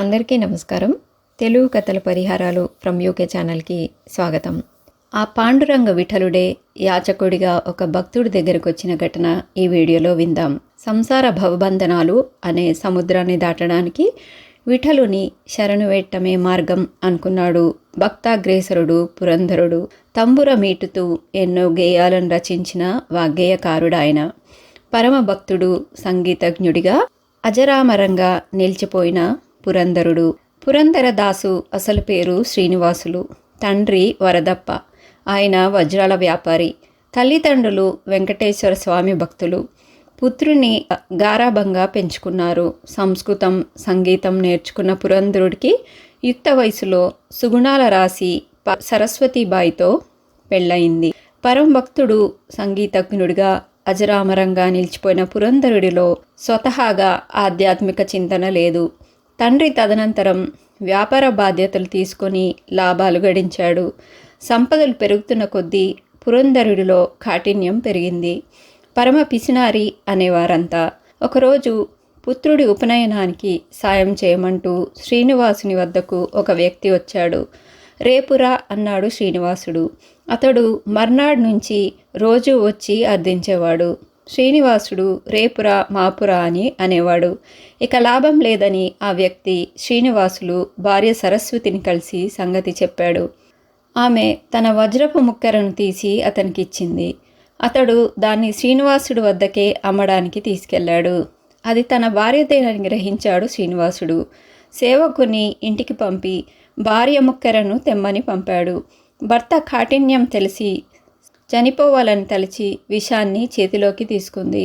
అందరికీ నమస్కారం. తెలుగు కథల పరిహారాలు ఫ్రమ్ యూకే ఛానల్కి స్వాగతం. ఆ పాండురంగ విఠలుడే యాచకుడిగా ఒక భక్తుడి దగ్గరకు వచ్చిన ఘటన ఈ వీడియోలో విందాం. సంసార భవబంధనాలు అనే సముద్రాన్ని దాటడానికి విఠలుని శరణు వేట్టమే మార్గం అనుకున్నాడు భక్తాగ్రేసరుడు పురంధరుడు. తంబుర మీటుతూ ఎన్నో గేయాలను రచించిన వాగ్గేయకారుడాయన. పరమ భక్తుడు, సంగీతజ్ఞుడిగా అజరామరంగా నిలిచిపోయిన పురంధరుడు. పురంధరదాసు అసలు పేరు శ్రీనివాసులు. తండ్రి వరదప్ప. ఆయన వజ్రాల వ్యాపారి. తల్లిదండ్రులు వెంకటేశ్వర స్వామి భక్తులు. పుత్రుని గారాభంగా పెంచుకున్నారు. సంస్కృతం, సంగీతం నేర్చుకున్న పురంధరుడికి యుక్త వయసులో సుగుణాల రాశి సరస్వతీబాయితో పెళ్ళయింది. పరమ భక్తుడు, సంగీతజ్ఞుడిగా అజరామరంగా నిలిచిపోయిన పురంధరుడిలో స్వతహాగా ఆధ్యాత్మిక చింతన లేదు. తండ్రి తదనంతరం వ్యాపార బాధ్యతలు తీసుకొని లాభాలు గడించాడు. సంపదలు పెరుగుతున్న కొద్దీ పురంధరుడిలో కాఠిన్యం పెరిగింది. పరమ పిసినారి అనేవారంతా. ఒకరోజు పుత్రుడి ఉపనయనానికి సాయం చేయమంటూ శ్రీనివాసుని వద్దకు ఒక వ్యక్తి వచ్చాడు. రేపురా అన్నాడు శ్రీనివాసుడు. అతడు మర్నాడు నుంచి రోజు వచ్చి అర్థించేవాడు. శ్రీనివాసుడు రేపురా మాపురా అని అనేవాడు. ఇక లాభం లేదని ఆ వ్యక్తి శ్రీనివాసులు భార్య సరస్వతిని కలిసి సంగతి చెప్పాడు. ఆమె తన వజ్రపు ముక్కెరను తీసి అతనికి ఇచ్చింది. అతడు దాన్ని శ్రీనివాసుడు వద్దకే అమ్మడానికి తీసుకెళ్లాడు. అది తన భార్యదేనని గ్రహించాడు శ్రీనివాసుడు. సేవకుని ఇంటికి పంపి భార్య ముక్కెరను తెమ్మని పంపాడు. భర్త కాఠిన్యం తెలిసి చనిపోవాలని తలచి విషాన్ని చేతిలోకి తీసుకుంది.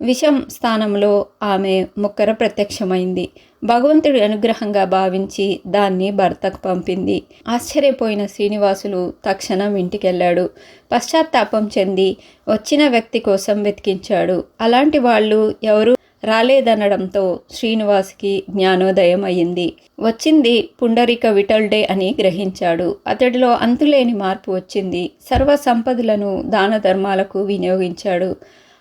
విషం స్థానంలో ఆమె ముక్కర ప్రత్యక్షమైంది. భగవంతుడి అనుగ్రహంగా భావించి దాన్ని భర్తకు పంపింది. ఆశ్చర్యపోయిన శ్రీనివాసులు తక్షణం ఇంటికెళ్ళాడు. పశ్చాత్తాపం చెంది వచ్చిన వ్యక్తి కోసం వెతికించాడు. అలాంటి వాళ్ళు ఎవరూ రాలేదనడంతో శ్రీనివాసుకి జ్ఞానోదయం అయ్యింది. వచ్చింది పుండరీక విఠలుడే అని గ్రహించాడు. అతడిలో అంతులేని మార్పు వచ్చింది. సర్వ సంపదలను దాన ధర్మాలకు వినియోగించాడు.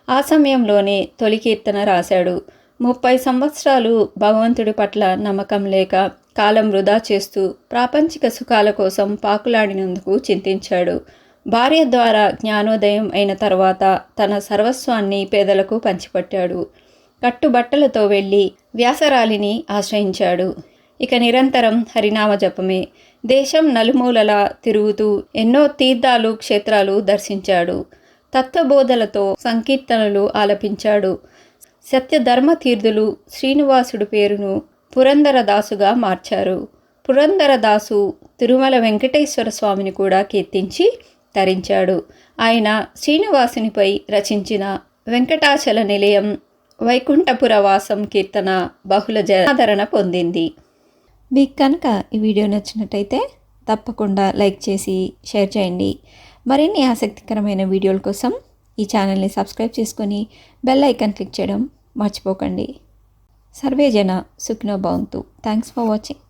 ఆ సమయంలోనే తొలి కీర్తన రాశాడు. 30 సంవత్సరాలు భగవంతుడి పట్ల నమ్మకం లేక కాలం వృధా చేస్తూ ప్రాపంచిక సుఖాల కోసం పాకులాడినందుకు చింతించాడు. భార్య ద్వారా జ్ఞానోదయం అయిన తర్వాత తన సర్వస్వాన్ని పేదలకు పంచిపెట్టాడు. కట్టుబట్టలతో వెళ్ళి వ్యాసరాలిని ఆశ్రయించాడు. ఇక నిరంతరం హరినామ జపమే. దేశం నలుమూలలా తిరుగుతూ ఎన్నో తీర్థాలు, క్షేత్రాలు దర్శించాడు. తత్వబోధలతో సంకీర్తనలు ఆలపించాడు. సత్యధర్మ తీర్థులు శ్రీనివాసుడు పేరును పురంధరదాసుగా మార్చారు. పురంధరదాసు తిరుమల వెంకటేశ్వర స్వామిని కూడా కీర్తించి తరించాడు. ఆయన శ్రీనివాసునిపై రచించిన వెంకటాచల నిలయం, వైకుంఠపురవాసం కీర్తన బహుళ జనాదరణ పొందింది. మీకు కనుక ఈ వీడియో నచ్చినట్టయితే తప్పకుండా లైక్ చేసి షేర్ చేయండి. మరిన్ని ఆసక్తికరమైన వీడియోల కోసం ఈ ఛానల్ని సబ్స్క్రైబ్ చేసుకొని బెల్ ఐకాన్ క్లిక్ చేయడం మర్చిపోకండి. సర్వే జన సుఖినో భవంతు. Thanks for watching.